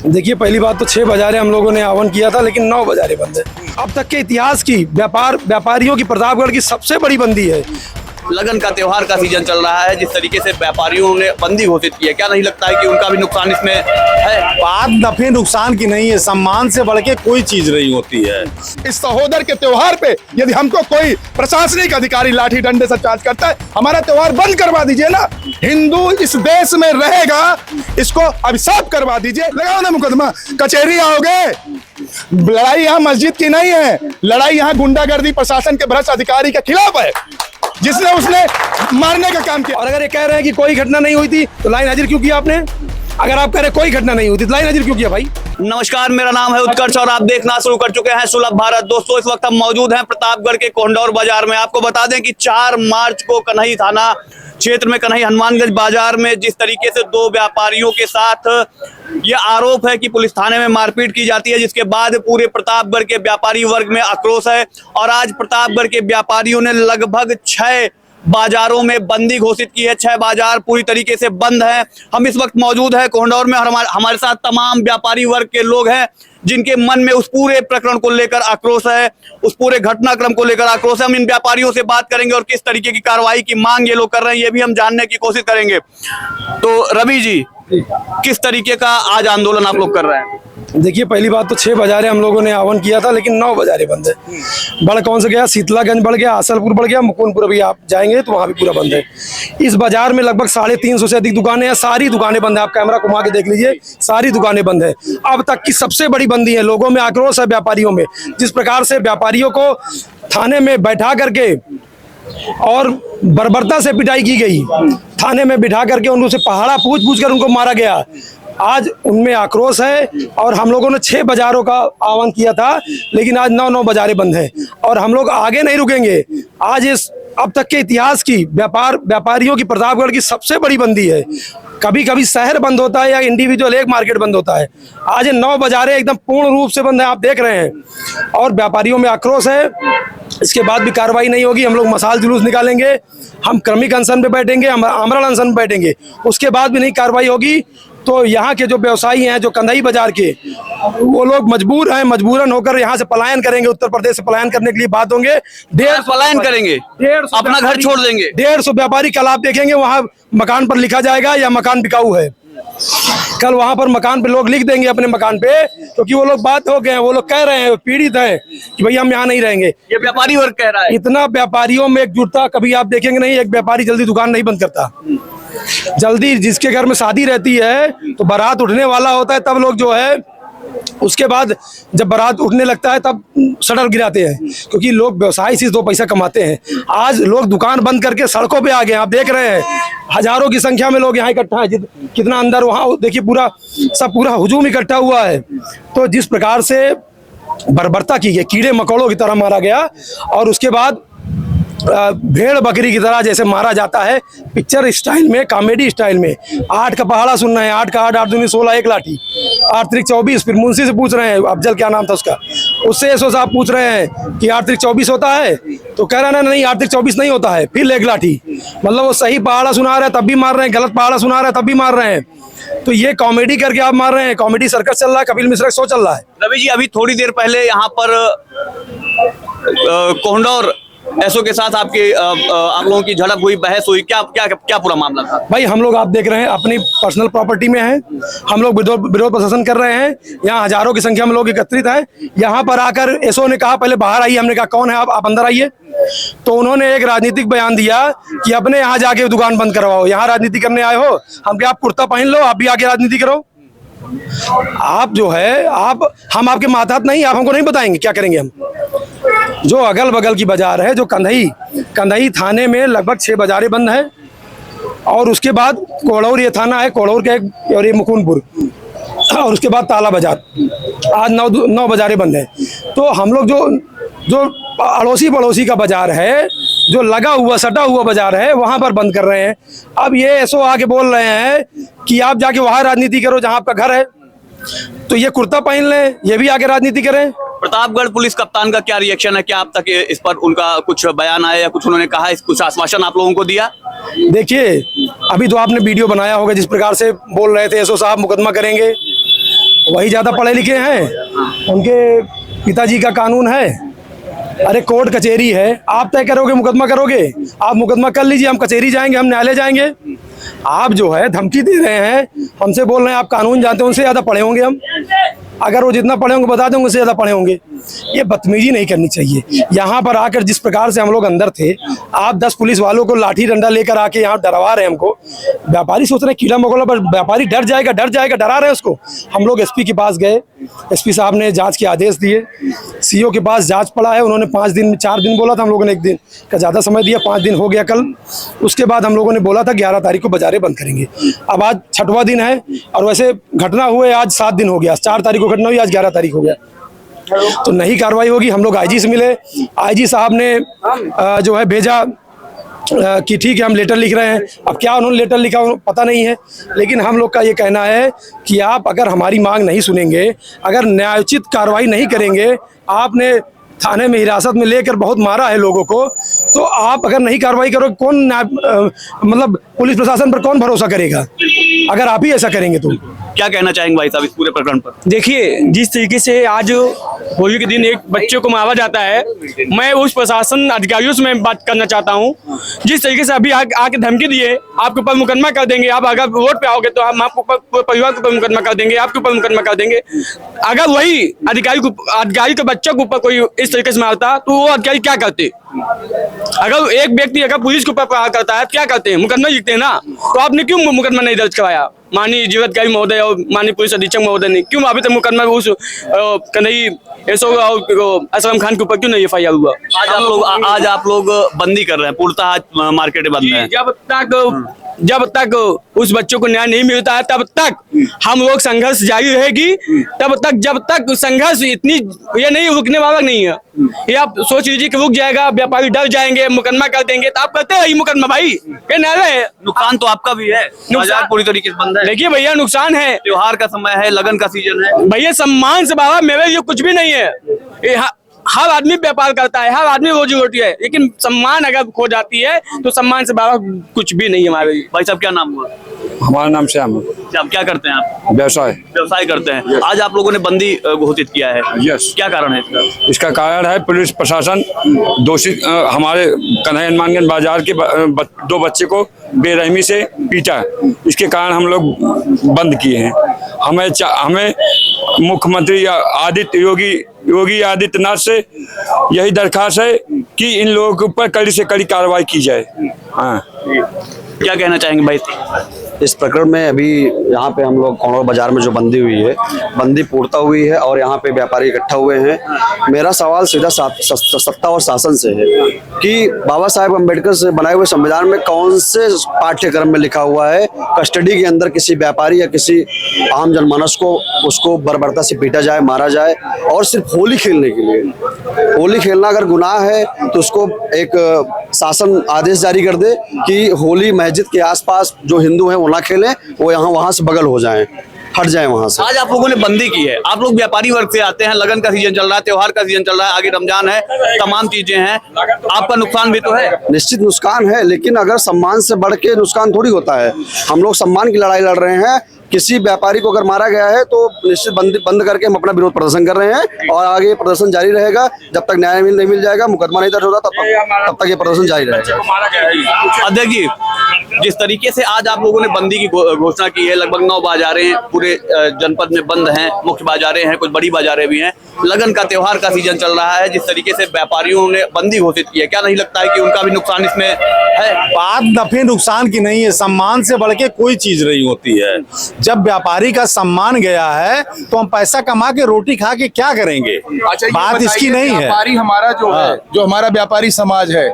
देखिए, पहली बात तो 6 बाजारें हम लोगों ने आहवान किया था, लेकिन 9 बाजारें बंद है। अब तक के इतिहास की व्यापारियों की प्रतापगढ़ की सबसे बड़ी बंदी है। लगन का त्योहार का सीजन चल रहा है, जिस तरीके से व्यापारियों ने बंदी घोषित की है, क्या नहीं लगता है कि उनका भी नुकसान इसमें है? बात नफे नुकसान की नहीं है, सम्मान से बढ़ के कोई चीज नहीं होती है। इस सहोदर के त्योहार पे यदि हमको कोई प्रशासनिक अधिकारी लाठी डंडे से चार्ज करता है, हमारा त्योहार बंद करवा दीजिए ना। हिंदू इस देश में रहेगा, इसको अभिशाप करवा दीजिए। लगाओ ना मुकदमा, कचहरी आओगे। लड़ाई यहाँ मस्जिद की नहीं है, लड़ाई यहाँ गुंडागर्दी प्रशासन के भ्रष्ट अधिकारी के खिलाफ है, जिसने उसने मारने का काम किया। और अगर ये कह रहे हैं कि कोई घटना नहीं हुई थी, तो लाइन हाजिर क्यों किया आपने? अगर आप कह रहे कोई घटना नहीं हुई थी, तो लाइन हाजिर क्यों किया भाई? नमस्कार, मेरा नाम है उत्कर्ष और आप देखना शुरू कर चुके हैं सुलभ भारत। दोस्तों, इस वक्त हम मौजूद हैं प्रतापगढ़ के कोंडौर बाजार में। आपको बता दें कि 4 मार्च को कन्हई थाना क्षेत्र में, कन्हई हनुमानगंज बाजार में जिस तरीके से 2 व्यापारियों के साथ ये आरोप है कि पुलिस थाने में मारपीट की जाती है, जिसके बाद पूरे प्रतापगढ़ के व्यापारी वर्ग में आक्रोश है। और आज प्रतापगढ़ के व्यापारियों ने लगभग 6 बाजारों में बंदी घोषित की है। 6 बाजार पूरी तरीके से बंद हैं। हम इस वक्त मौजूद हैं कोंडौर में और हमारे साथ तमाम व्यापारी वर्ग के लोग हैं, जिनके मन में उस पूरे प्रकरण को लेकर आक्रोश है, उस पूरे घटनाक्रम को लेकर आक्रोश है। हम इन व्यापारियों से बात करेंगे और किस तरीके की कार्रवाई की मांग ये लोग कर रहे हैं, ये भी हम जानने की कोशिश करेंगे। तो रवि जी, किस तरीके का आज आंदोलन आप लोग कर रहे हैं? देखिए, पहली बात तो 6 बाजारें हम लोगों ने आहवान किया था, लेकिन 9 बाजारें बंद है। बढ़ कौन से गया? शीतलागंज बढ़ गया, आसलपुर बढ़ गया, मुकुंदपुर अभी आप जाएंगे तो वहाँ भी पूरा बंद है। इस बाजार में लगभग 350 से अधिक दुकानें हैं, सारी दुकानें बंद है। आप कैमरा घुमा के देख लीजिए, सारी दुकानें बंद है। अब तक की सबसे बड़ी बंदी है। लोगों में आक्रोश है, व्यापारियों में। जिस प्रकार से व्यापारियों को थाने में बैठा करके और बर्बरता से पिटाई की गई, थाने में बिठा करके उनसे पहाड़ा पूछ कर उनको मारा गया, आज उनमें आक्रोश है। और हम लोगों ने 6 बाजारों का आह्वान किया था, लेकिन आज 9 बाजारें बंद हैं। और हम लोग आगे नहीं रुकेंगे। आज इस अब तक के इतिहास की व्यापारियों की प्रतापगढ़ की सबसे बड़ी बंदी है। कभी कभी शहर बंद होता है या इंडिविजुअल एक मार्केट बंद होता है। आज ये 9 बाजारें एकदम पूर्ण रूप से बंद है, आप देख रहे हैं। और व्यापारियों में आक्रोश है। इसके बाद भी कार्रवाई नहीं होगी, हम लोग मसाल जुलूस निकालेंगे, हम क्रमिक अनशन पे बैठेंगे, हम आमरण अनशन पे बैठेंगे। उसके बाद भी नहीं कार्रवाई होगी तो यहाँ के जो व्यवसायी हैं, जो कंधई बाजार के, वो लोग मजबूर हैं, मजबूरन होकर यहाँ से पलायन करेंगे। उत्तर प्रदेश से पलायन करने के लिए बात होंगे। 150 पलायन करेंगे, 150 अपना घर छोड़ देंगे। 150 व्यापारी कल आप देखेंगे, वहाँ मकान पर लिखा जाएगा या मकान बिकाऊ है। कल वहां पर मकान पे लोग लिख देंगे अपने मकान पे, क्योंकि वो लोग बात हो गए हैं, वो लोग कह रहे हैं, पीड़ित हैं कि भैया हम यहाँ नहीं रहेंगे। ये व्यापारी वर्ग कह रहा है। इतना व्यापारियों में एकजुटता कभी आप देखेंगे नहीं। एक व्यापारी जल्दी दुकान नहीं बंद करता। जल्दी जिसके घर में शादी रहती है तो बारात उठने वाला होता है, तब लोग जो है उसके बाद जब बारात उठने लगता है तब शटर गिराते हैं, क्योंकि लोग व्यवसाय से 2 पैसा कमाते हैं। आज लोग दुकान बंद करके सड़कों पे आ गए, आप देख रहे हैं। हजारों की संख्या में लोग यहाँ इकट्ठा है। कितना अंदर वहाँ देखिए, पूरा हुजूम इकट्ठा हुआ है। तो जिस प्रकार से बर्बरता की गई, कीड़े मकोड़ों की तरह मारा गया, और उसके बाद भेड़ बकरी की तरह जैसे मारा जाता है, पिक्चर स्टाइल में, कॉमेडी स्टाइल में। 8 का पहाड़ा सुन रहे हैं, 8 का 8, 8 दूनी 16, 1 लाठी, 8 त्रिक 24। फिर मुंशी से पूछ रहे हैं, अफजल क्या नाम था उसका, उससे एसओ साहब पूछ रहे हैं कि 8 त्रिक 24 होता है, तो कह रहा है नहीं 8 त्रिक 24 नहीं होता है। फिर 1 लाठी, मतलब वो सही पहाड़ा सुना रहे हैं तब भी मार रहे हैं, गलत पहाड़ा सुना रहे हैं तब भी मार रहे हैं। तो ये कॉमेडी करके आप मार रहे हैं। कॉमेडी सर्कस चल रहा है, कपिल मिश्रा का शो चल रहा है। रवि जी, अभी थोड़ी देर पहले यहाँ पर कोंडौर एसओ के साथ आप लोगों की झड़प हुई, बहस हुई, क्या पूरा मामला था? भाई, हम लोग आप देख रहे हैं अपनी पर्सनल प्रॉपर्टी में हैं, हम लोग विरोध प्रदर्शन कर रहे हैं। यहाँ हजारों की संख्या में लोग एकत्रित हैं। यहाँ पर आकर एसओ ने कहा पहले बाहर आइए। हमने कहा कौन है आप अंदर आइए। तो उन्होंने एक राजनीतिक बयान दिया कि अपने यहाँ जाके दुकान बंद करवाओ, यहाँ राजनीति करने आए हो। हम क्या, आप कुर्ता पहन लो, आप भी आके राजनीति करो। आप जो है, हम आपके मातहत नहीं, आप हमको नहीं बताएंगे क्या करेंगे हम। जो अगल बगल की बाजार है, जो कंधई थाने में लगभग 6 बाजारें बंद हैं, और उसके बाद कोड़ौर ये थाना है, कोड़ौर के और ये मुकुंदपुर, और उसके बाद ताला बाजार। आज 9 बाजारें बंद हैं। तो हम लोग जो अड़ोसी पड़ोसी का बाजार है, जो लगा हुआ सटा हुआ बाजार है, वहां पर बंद कर रहे हैं। अब ये एसओ आके बोल रहे हैं कि आप जाके वहां राजनीति करो जहां आपका घर है। तो ये कुर्ता पहन लें, ये भी आके राजनीति करें। प्रतापगढ़ पुलिस कप्तान का क्या रिएक्शन है? क्या अब तक इस पर उनका कुछ बयान आया या कुछ उन्होंने कहा, कुछ आश्वासन आप लोगों को दिया? देखिए, अभी तो आपने वीडियो बनाया होगा, जिस प्रकार से बोल रहे थे एसओ साहब मुकदमा करेंगे। वही ज़्यादा पढ़े लिखे हैं, उनके पिताजी का कानून है। अरे कोर्ट कचहरी है, आप तय करोगे, मुकदमा करोगे, आप मुकदमा कर लीजिए, हम कचहरी जाएंगे, हम न्यायालय जाएंगे। आप जो है धमकी दे रहे हैं, हमसे बोल रहे हैं आप कानून जानते हैं, उनसे ज़्यादा पढ़े होंगे हम। अगर वो जितना पढ़े होंगे बता देंगे, उससे ज़्यादा पढ़े होंगे। ये बदतमीजी नहीं करनी चाहिए। यहाँ पर आकर जिस प्रकार से हम लोग अंदर थे, आप 10 पुलिस वालों को लाठी डंडा लेकर आके यहाँ डरवा रहे हैं हमको। व्यापारी सोच रहे हैं कीड़ा मकोड़ा, पर व्यापारी डर जाएगा, डरा रहे हैं उसको। हम लोग एसपी के पास गए, एसपी साहब ने जांच के आदेश दिए, सीओ के पास जांच पड़ा है, उन्होंने 5 दिन 4 दिन बोला था, हम लोगों ने 1 दिन का ज़्यादा समय दिया, 5 दिन हो गया कल। उसके बाद हम लोगों ने बोला था 11 तारीख को बाजारें बंद करेंगे। अब आज 6वां दिन है और वैसे घटना हुए आज 7 दिन हो गया। 4 तारीख को घटना हुई, आज 11 तारीख हो गया, तो नहीं कार्रवाई होगी। हम लोग आईजी से मिले, आईजी साहब ने जो है भेजा कि ठीक है हम लेटर लिख रहे हैं। अब क्या उन्होंने लेटर लिखा पता नहीं है, लेकिन हम लोग का ये कहना है कि आप अगर हमारी मांग नहीं सुनेंगे, अगर न्यायोचित कार्रवाई नहीं करेंगे, आपने थाने में हिरासत में लेकर बहुत मारा है लोगों को, तो आप अगर नहीं कार्रवाई करोगे, कौन मतलब पुलिस प्रशासन पर कौन भरोसा करेगा अगर आप ही ऐसा करेंगे तो? क्या कहना चाहेंगे भाई साहब इस पूरे प्रकरण पर? देखिए, जिस तरीके से आज होली के दिन एक बच्चे को मारा जाता है, मैं उस प्रशासन अधिकारियों से मैं बात करना चाहता हूं। जिस तरीके से अभी आके धमकी दिए, आपके ऊपर मुकदमा कर देंगे, आप अगर रोड पे आओगे तो हम आपके ऊपर, परिवार के ऊपर मुकदमा कर देंगे, आपके ऊपर मुकदमा कर देंगे। अगर वही अधिकारी के बच्चे के ऊपर कोई इस तरीके से मारता तो वो अधिकारी क्या करते? अगर एक व्यक्ति अगर पुलिस के ऊपर प्रहार करता है क्या करते हैं? मुकदमा लिखते हैं ना। तो आपने क्यों मुकदमा नहीं दर्ज कराया? माननीय जीवाधिकारी महोदय और माननीय पुलिस अधीक्षक महोदय ने क्यों अभी तक मुकदमा उस कन्हई और असलम खान के ऊपर क्यों नहीं FIR हुआ? आज आप लोग बंदी कर रहे हैं, पूर्णतः मार्केट बंद है। जब तक उस बच्चों को न्याय नहीं मिलता है तब तक हम लोग संघर्ष जारी रहेगी। तब तक जब तक संघर्ष इतनी ये नहीं रुकने वाला नहीं है। ये आप सोच लीजिए कि रुक जाएगा, व्यापारी डर जाएंगे, मुकदमा कर देंगे, तो आप करते रहिए मुकदमा भाई, ये न्यायालय है। नुकसान तो आपका भी है, बाजार पूरी तरीके से बंद है। देखिए भैया, नुकसान है, त्योहार का समय है, लगन का सीजन है भैया। सम्मान से बाबा मेरे लिए कुछ भी नहीं है। हर आदमी व्यापार करता है, हर आदमी रोजी रोटी है, लेकिन सम्मान अगर खो जाती है तो सम्मान से बाबा कुछ भी नहीं है हमारे लिए। भाई साहब क्या नाम हुआ? हमारा नाम श्याम है। आप क्या करते हैं? आप व्यवसाय करते हैं। आज आप लोगों ने बंदी घोषित किया है, यस। क्या कारण है इसका कारण है पुलिस प्रशासन दोषी हमारे कन्हैया हनुमानगंज बाजार के 2 बच्चे को बेरहमी से पीटा, इसके कारण हम लोग बंद किए हैं। हमें मुख्यमंत्री योगी आदित्यनाथ से यही दरखास्त है कि इन लोगों के ऊपर कड़ी से कड़ी कार्रवाई की जाए। हाँ, क्या कहना चाहेंगे भाई? इस प्रकरण में अभी यहाँ पे हम लोग कोंडौर बाजार में जो बंदी हुई है, बंदी पूर्णता हुई है और यहाँ पे व्यापारी इकट्ठा हुए हैं। मेरा सवाल सीधा सत्ता और शासन से है कि बाबा साहेब अम्बेडकर से बनाए हुए संविधान में कौन से पाठ्यक्रम में लिखा हुआ है कस्टडी के अंदर किसी व्यापारी या किसी आम जनमानस को उसको बर्बरता से पीटा जाए, मारा जाए, और सिर्फ होली खेलने के लिए। होली खेलना अगर गुनाह है तो उसको एक शासन आदेश जारी कर दे कि होली मस्जिद के आसपास जो हिंदू हैं वो ना खेलें, वो यहाँ वहां से बगल हो जाएं, हट जाए वहां से। आज आप लोगों ने बंदी की है, आप लोग व्यापारी वर्ग से आते हैं, लगन का सीजन चल रहा है, त्योहार का सीजन चल रहा है, आगे रमजान है, तमाम चीजें हैं, आपका नुकसान भी तो है। निश्चित नुकसान है, लेकिन अगर सम्मान से बढ़ के नुकसान थोड़ी होता है। हम लोग सम्मान की लड़ाई लड़ रहे हैं। किसी व्यापारी को अगर मारा गया है तो निश्चित बंद करके हम अपना विरोध प्रदर्शन कर रहे हैं और आगे प्रदर्शन जारी रहेगा जब तक न्याय नहीं मिल जाएगा, मुकदमा नहीं दर्ज होता तब तक ये प्रदर्शन जारी रहेगा। अध्यक्ष जी, जिस तरीके से आज आप लोगों ने बंदी की घोषणा की है, लगभग 9 बाजारें पूरे जनपद में बंद हैं, मुख्य बाजारें हैं, कुछ बड़ी बाजारें भी हैं, लगन का त्योहार का सीजन चल रहा है, जिस तरीके से व्यापारियों ने बंदी घोषित की है, क्या नहीं लगता है कि उनका भी नुकसान इसमें है? बात नफे नुकसान की नहीं है, सम्मान से बढ़ के कोई चीज नहीं होती है। जब व्यापारी का सम्मान गया है तो हम पैसा कमा के रोटी खा के क्या करेंगे? बात इसकी नहीं है। व्यापारी हमारा जो है, जो हमारा व्यापारी समाज है,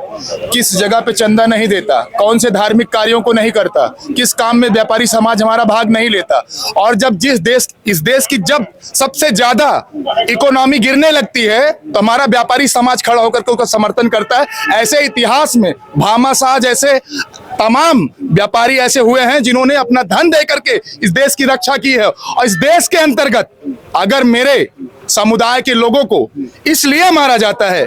किस जगह पे चंदा नहीं देता, कौन से धार्मिक कार्यों को नहीं करता, किस काम में व्यापारी समाज हमारा भाग नहीं लेता, और जब इस देश की जब सबसे ज्यादा इकोनॉमी गिरने लगती है तो हमारा व्यापारी समाज खड़ा होकर के उसका समर्थन करता है। ऐसे इतिहास में भामाशाह जैसे तमाम व्यापारी ऐसे हुए हैं जिन्होंने अपना धन दे करके इस देश की रक्षा की है। और इस देश के अंतर्गत अगर मेरे समुदाय के लोगों को इसलिए मारा जाता है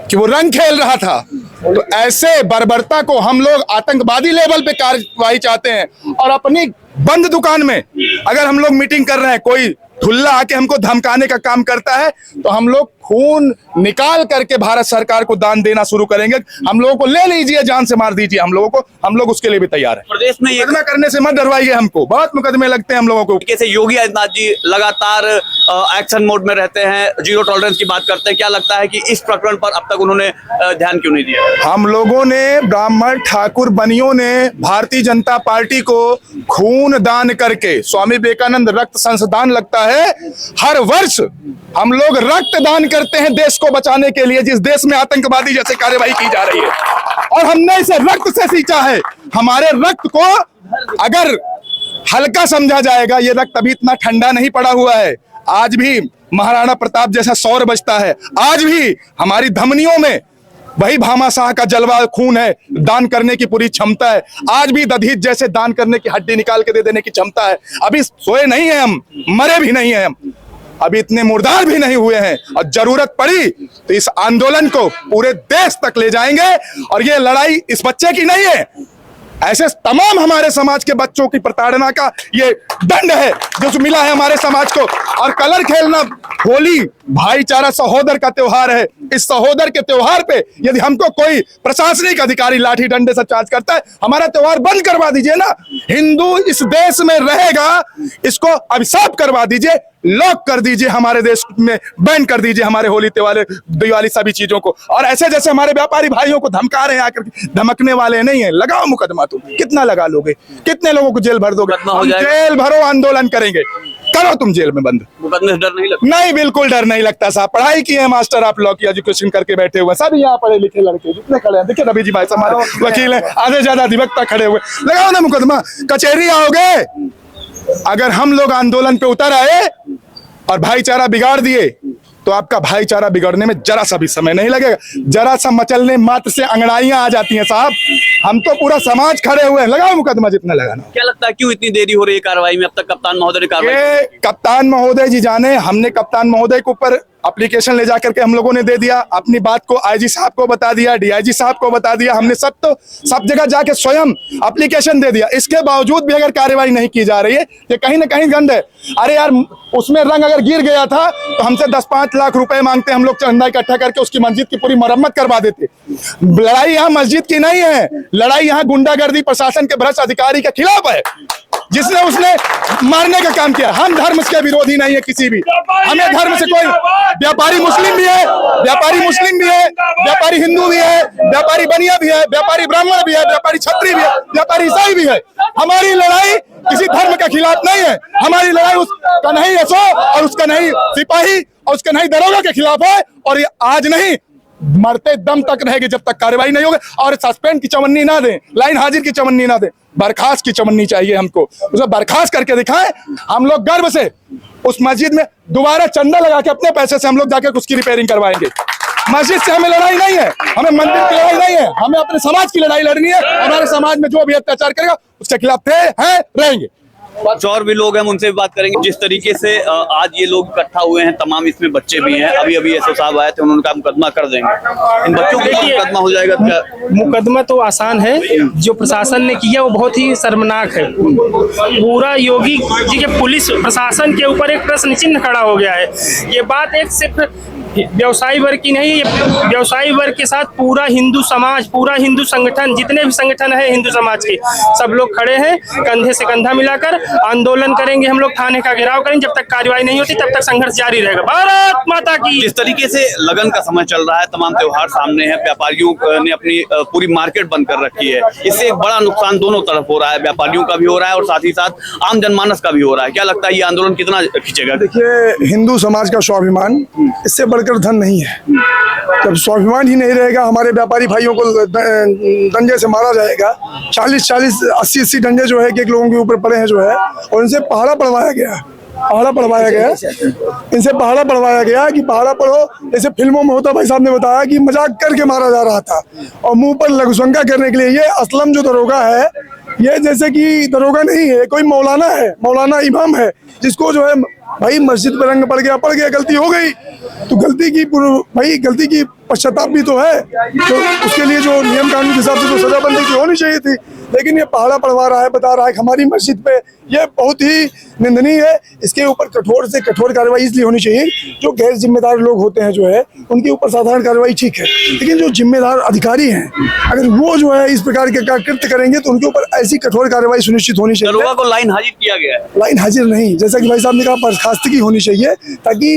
कि वो रंग खेल रहा था, तो ऐसे बर्बरता को हम लोग आतंकवादी लेवल पे कार्रवाई चाहते हैं। और अपनी बंद दुकान में अगर हम लोग मीटिंग कर रहे हैं, कोई ढुल्ला आके हमको धमकाने का काम करता है तो हम लोग खून निकाल करके भारत सरकार को दान देना शुरू करेंगे। हम लोगों को ले लीजिए, जान से मार दीजिए हम लोगों को, हम लोग उसके लिए भी तैयार हैं। प्रदेश में ये मुकदमा करने से मत डरवाइए हमको, बहुत मुकदमे लगते हैं हम लोगों को। कैसे योगी आदित्यनाथ जी लगातार एक्शन मोड में रहते हैं, जीरो टॉलरेंस की बात करते हैं, क्या लगता है कि इस प्रकरण पर अब तक उन्होंने ध्यान क्यों नहीं दिया? हम लोगों ने, ब्राह्मण ठाकुर बनियों ने भारतीय जनता पार्टी को खून दान करके, स्वामी विवेकानंद रक्त संस्थान लगता है, हर वर्ष हम लोग रक्त दान करते हैं देश को बचाने के लिए, जिस देश में आतंकवादी जैसे कार्यवाही की जा रही है, और हमने इसे रक्त से सींचा है। हमारे रक्त को अगर हल्का समझा जाएगा, ये रक्त अभी इतना ठंडा नहीं पड़ा हुआ है। आज भी महाराणा प्रताप जैसा सौर बजता है, आज भी हमारी धमनियों में वही भामाशाह का जलवा खून है, दान करने की पूरी क्षमता है। आज भी दधीच जैसे दान करने की हड्डी निकाल के दे देने की क्षमता है। अभी सोए नहीं है हम, मरे भी नहीं है हम, अभी इतने मुर्दार भी नहीं हुए हैं, और जरूरत पड़ी तो इस आंदोलन को पूरे देश तक ले जाएंगे। और ये लड़ाई इस बच्चे की नहीं है, ऐसे तमाम हमारे समाज के बच्चों की प्रताड़ना का ये दंड है जो मिला है हमारे समाज को। और कलर खेलना, होली भाईचारा सहोदर का त्योहार है। इस सहोदर के त्योहार पे यदि हमको कोई प्रशासनिक अधिकारी लाठी डंडे से चार्ज करता है, हमारा त्योहार बंद करवा दीजिए ना। हिंदू इस देश में रहेगा, इसको अभिशाप करवा दीजिए, लॉक कर दीजिए, हमारे देश में बैन कर दीजिए हमारे होली त्योहार, दिवाली, सभी चीजों को। और ऐसे जैसे हमारे व्यापारी भाइयों को धमका रहे हैं आकर, धमकने वाले नहीं है। लगाओ मुकदमा, तुम कितना लगा लोगे, कितने लोगों को जेल भर दोगे? जेल भरो, आंदोलन करेंगे, करो तुम जेल में बंद। मुकदमे से डर नहीं लगता? नहीं, बिल्कुल डर नहीं लगता साहब। पढ़ाई किए हैं मास्टर, आप लॉ की एजुकेशन करके बैठे हुए सब यहाँ पढ़े लिखे लड़के जितने खड़े हैं, देखिए रवि जी भाई हमारे वकील हैं, आधे से ज्यादा अधिवक्ता खड़े हुए। लगाओ ना मुकदमा, कचहरी आओगे। अगर हम लोग आंदोलन पे उतर आए और भाईचारा बिगाड़ दिए तो आपका भाईचारा बिगड़ने में जरा सा भी समय नहीं लगेगा। जरा सा मचलने मात्र से अंगड़ाइयां आ जाती हैं साहब। हम तो पूरा समाज खड़े हुए हैं, लगाओ मुकदमा जितना लगाना। क्या लगता है क्यों इतनी देरी हो रही है कार्रवाई में? अब तक कप्तान महोदय ने कार्रवाई, कप्तान महोदय जी जाने, हमने कप्तान महोदय के ऊपर एप्लीकेशन ले जाकर के हम लोगों ने दे दिया, अपनी बात को आईजी साहब को बता दिया, डीआईजी साहब को बता दिया, हमने सब जगह जाके स्वयं एप्लीकेशन दे दिया। इसके बावजूद भी अगर कार्रवाई नहीं की जा रही है, ये कहीं ना कहीं गंद है। अरे यार, उसमें रंग अगर गिर गया था तो हमसे 10-5 लाख रुपए मांगते, हम लोग चंदा इकट्ठा करके उसकी मस्जिद की पूरी मरम्मत करवा देते। लड़ाई यहाँ मस्जिद की नहीं है, लड़ाई यहाँ गुंडागर्दी प्रशासन के भ्रष्ट अधिकारी के खिलाफ है, जिसने उसने मारने का काम किया। हम धर्म के विरोधी नहीं है किसी भी, हमें धर्म से कोई, व्यापारी मुस्लिम भी है, व्यापारी मुस्लिम भी है, व्यापारी हिंदू भी है, व्यापारी बनिया भी है, व्यापारी ब्राह्मण भी है, व्यापारी क्षत्रिय भी है, व्यापारी ईसाई भी है। हमारी लड़ाई किसी धर्म के खिलाफ नहीं है, हमारी लड़ाई उस कन्हई एसओ और उस कन्हई सिपाही और उस कन्हई दरोगा के खिलाफ है। और ये आज नहीं, मरते दम तक रहेगी जब तक कार्रवाई नहीं होगी। और सस्पेंड की चवन्नी ना दें, लाइन हाजिर की चवन्नी ना दें, बर्खास्त की चवन्नी चाहिए हमको। उसे बर्खास्त करके दिखाएं। हम लोग गर्व से उस मस्जिद में दोबारा चंदा लगा के अपने पैसे से हम लोग जाकर उसकी रिपेयरिंग करवाएंगे। मस्जिद से हमें लड़ाई नहीं है, हमें मंदिर की लड़ाई नहीं है, हमें अपने समाज की लड़ाई लड़नी है। हमारे समाज में जो भी अत्याचार करेगा उसके खिलाफ थे, हैं, रहेंगे। और भी लोग हैं, उनसे भी बात करेंगे। जिस तरीके से आज ये लोग इकट्ठा हुए हैं, तमाम इसमें बच्चे भी हैं, अभी अभी एसओ साहब आए थे, उन्होंने कहा मुकदमा कर देंगे। इन बच्चों के मुकदमा हो जाएगा क्या? मुकदमा तो आसान है, जो प्रशासन ने किया वो बहुत ही शर्मनाक है। पूरा योगी जी के पुलिस प्रशासन के ऊपर एक प्रश्न चिन्ह खड़ा हो गया है। ये बात एक सिर्फ व्यवसायी वर्ग की नहीं, ये व्यवसायी वर्ग के साथ पूरा हिंदू समाज, पूरा हिंदू संगठन, जितने भी संगठन है हिंदू समाज के, सब लोग खड़े हैं। कंधे से कंधा मिलाकर आंदोलन करेंगे हम लोग, थाने का घेराव करेंगे। जब तक कार्रवाई नहीं होती तब तक संघर्ष जारी रहेगा। भारत माता की। जिस तरीके से लगन का समय चल रहा है, तमाम त्योहार सामने हैं, व्यापारियों ने अपनी पूरी मार्केट बंद कर रखी है। इससे एक बड़ा नुकसान दोनों तरफ हो रहा है, व्यापारियों का भी हो रहा है और साथ ही साथ आम जनमानस का भी हो रहा है। क्या लगता है ये आंदोलन कितना खींचेगा? देखिए, हिंदू समाज का स्वाभिमान इससे बढ़कर धन नहीं है। जब स्वाभिमान ही नहीं रहेगा, हमारे व्यापारी भाइयों को डंडे से मारा जाएगा। 40-40, 80-80 डंडे जो है कि एक लोगों के ऊपर पड़े हैं जो है, और इनसे पहाड़ा पड़वाया गया, इनसे पहाड़ा पड़वाया गया कि पहाड़ा पढ़ो। जैसे फिल्मों में होता, भाई साहब ने बताया कि मजाक करके मारा जा रहा था और मुंह पर लघुशंका करने के लिए। ये असलम जो दरोगा है, ये जैसे कि दरोगा नहीं है, कोई मौलाना है, मौलाना इमाम है, जिसको जो है भाई मस्जिद पे रंग पड़ गया, गलती हो गई तो गलती की पश्चाताप भी तो है, तो उसके लिए जो नियम कानून के हिसाब से जो सजा बनती थी होनी चाहिए थी। लेकिन ये पहाड़ा पढ़वा रहा है, बता रहा है कि हमारी मस्जिद पे, ये बहुत ही निंदनीय है। इसके ऊपर कठोर से कठोर कार्रवाई इसलिए होनी चाहिए, जो गैर जिम्मेदार लोग होते हैं जो है उनके ऊपर साधारण कार्रवाई ठीक है, लेकिन जो जिम्मेदार अधिकारी हैं अगर वो जो है इस प्रकार के कृत्य करेंगे तो उनके ऊपर ऐसी कठोर कार्रवाई सुनिश्चित होनी चाहिए। दरोगा को लाइन हाजिर किया गया है। लाइन हाजिर नहीं, जैसा कि भाई साहब ने कहा, बर्खास्तगी होनी चाहिए, ताकि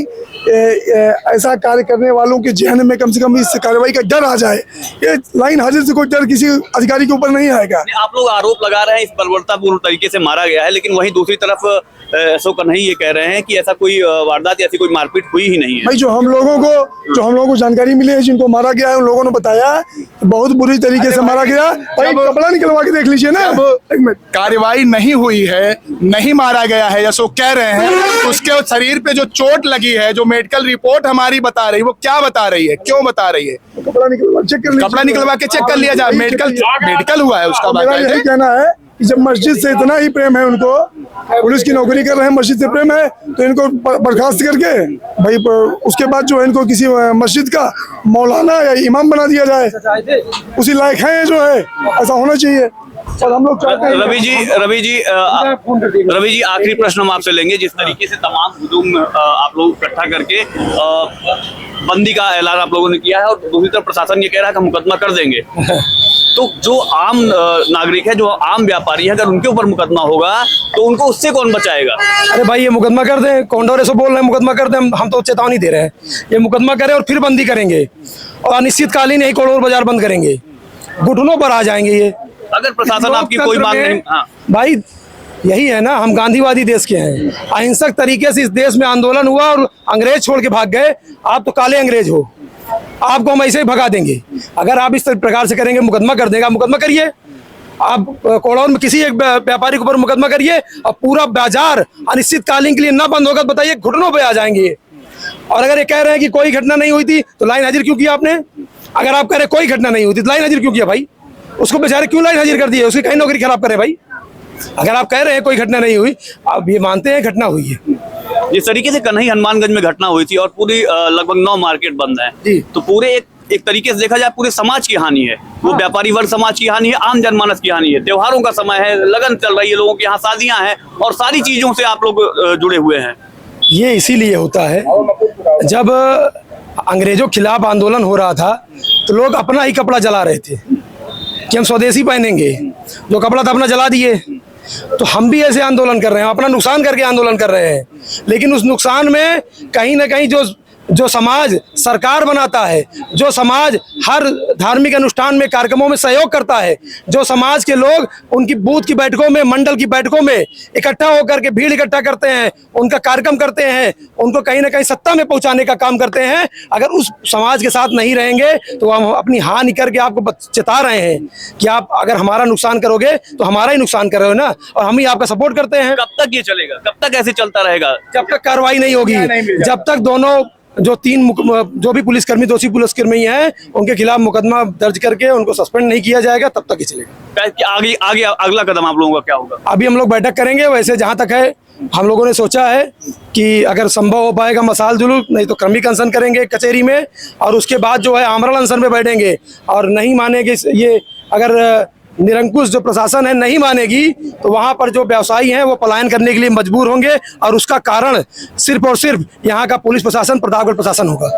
ऐसा कार्य करने वालों के जहन में कम से कम इस कार्रवाई का डर आ जाए। ये लाइन हाजिर से कोई डर किसी अधिकारी के ऊपर नहीं आएगा। आप लोग आरोप लगा रहे हैं इस बर्बरतापूर्ण तरीके से मारा गया है, लेकिन वहीं दूसरी तरफ अशोक कन्हई ये कह रहे हैं कि ऐसा कोई वारदात या ऐसी कोई मारपीट हुई ही नहीं है। भाई जो हम लोगों को जानकारी मिली है, जिनको मारा गया है उन लोगों ने बताया बहुत बुरी तरीके से मारा गया। भाई कपड़ा निकलवा के देख लीजिए ना। कार्रवाई नहीं हुई है, नहीं मारा गया है अशोक कह रहे हैं, उसके शरीर पे जो चोट लगी है, जो मेडिकल रिपोर्ट हमारी बता रही है, वो क्या बता रही है, क्यों बता रही है? कपड़ा निकलवा के चेक कर लिया जाए, मेडिकल हुआ है उसका। मेरा यही कहना है कि जब मस्जिद से इतना ही प्रेम है उनको, पुलिस की नौकरी कर रहे हैं, मस्जिद से प्रेम है, तो इनको बर्खास्त करके भाई उसके बाद जो है इनको किसी मस्जिद का मौलाना या इमाम बना दिया जाए, उसी लायक है जो है, ऐसा होना चाहिए। और हम लोग चाहते हैं रवि जी आखिरी प्रश्न हम आपसे लेंगे। जिस तरीके से तमाम हुजूम आप लोग इकट्ठा करके बंदी का ऐलान आप लोगों ने किया है और दूसरी तरफ प्रशासन ये कह रहा है कि मुकदमा कर देंगे, तो जो आम नागरिक है, जो आम व्यापारी है, अगर उनके ऊपर मुकदमा होगा तो उनको उससे कौन बचाएगा? अरे भाई ये मुकदमा कर दें, कौंडोर ऐसा बोल रहे हैं मुकदमा कर दें, हम तो चेतावनी दे रहे हैं, ये मुकदमा करें और फिर बंदी करेंगे और अनिश्चितकालीन यही कोड़ोर बाजार बंद करेंगे, घुटनों पर आ जाएंगे ये। अगर प्रशासन आपकी कोई मांग नहीं, हाँ भाई यही है ना, हम गांधीवादी देश के हैं, अहिंसक तरीके से इस देश में आंदोलन हुआ और अंग्रेज छोड़ के भाग गए। आप तो काले अंग्रेज हो, आपको हम ऐसे ही भगा देंगे। अगर आप इस प्रकार से करेंगे, मुकदमा कर देगा, मुकदमा करिए। आप कोड़ौर में किसी एक व्यापारी के ऊपर मुकदमा करिए और पूरा बाजार अनिश्चितकालीन के लिए ना बंद होगा, बताइए घुटनों पे आ जाएंगे। और अगर ये कह रहे हैं कि कोई घटना नहीं हुई थी तो लाइन हाजिर क्यों किया आपने? अगर आप कह रहे कोई घटना नहीं हुई थी तो लाइन हाजिर क्यों किया भाई? उसको बेचारे क्यों लाइन हाजिर कर दिए? उसकी कहीं नौकरी खराब करे भाई? अगर आप कह रहे हैं कोई घटना नहीं हुई, आप ये मानते हैं घटना हुई है। जिस तरीके से कन्हई हनुमानगंज में घटना हुई थी और पूरी लगभग 9 मार्केट बंद है, तो पूरे एक तरीके से देखा जाए पूरे समाज की हानि है। वो व्यापारी वर्ग समाज की हानि है, आम जनमानस की हानि है। त्योहारों का समय है, लगन चल रही है, लोगों के यहाँ शादियां हैं और सारी चीजों से आप लोग जुड़े हुए हैं। ये इसीलिए होता है, जब अंग्रेजों के खिलाफ आंदोलन हो रहा था तो लोग अपना ही कपड़ा जला रहे थे कि हम स्वदेशी पहनेंगे, जो कपड़ा था अपना जला दिए। तो हम भी ऐसे आंदोलन कर रहे हैं, अपना नुकसान करके आंदोलन कर रहे हैं, लेकिन उस नुकसान में कहीं ना कहीं जो समाज सरकार बनाता है, जो समाज हर धार्मिक अनुष्ठान में कार्यक्रमों में सहयोग करता है, जो समाज के लोग उनकी बूथ की बैठकों में, मंडल की बैठकों में इकट्ठा होकर के भीड़ इकट्ठा करते हैं, उनका कार्यक्रम करते हैं, उनको कहीं ना कहीं सत्ता में पहुंचाने का काम करते हैं, अगर उस समाज के साथ नहीं रहेंगे तो हम अपनी हानि करके आपको चेता रहे हैं कि आप अगर हमारा नुकसान करोगे तो हमारा ही नुकसान कर रहे हो ना, और हम ही आपका सपोर्ट करते हैं। कब तक ये चलेगा? कब तक ऐसे चलता रहेगा? जब तक कार्रवाई नहीं होगी, जब तक दोनों जो जो भी पुलिसकर्मी, दोषी पुलिसकर्मी हैं, उनके खिलाफ मुकदमा दर्ज करके उनको सस्पेंड नहीं किया जाएगा, तब तक ही चलेगा। आगे अगला कदम आप लोगों का क्या होगा? अभी हम लोग बैठक करेंगे। वैसे जहां तक है हम लोगों ने सोचा है कि अगर संभव हो पाएगा मसाल जुलूस, नहीं तो क्रमिक अनशन करेंगे कचहरी में, और उसके बाद जो है आमरण अनशन में बैठेंगे। और नहीं मानेंगे ये, अगर निरंकुश जो प्रशासन है नहीं मानेगी, तो वहां पर जो व्यवसायी हैं वो पलायन करने के लिए मजबूर होंगे, और उसका कारण सिर्फ और सिर्फ यहाँ का पुलिस प्रशासन, प्रतापगढ़ प्रशासन होगा।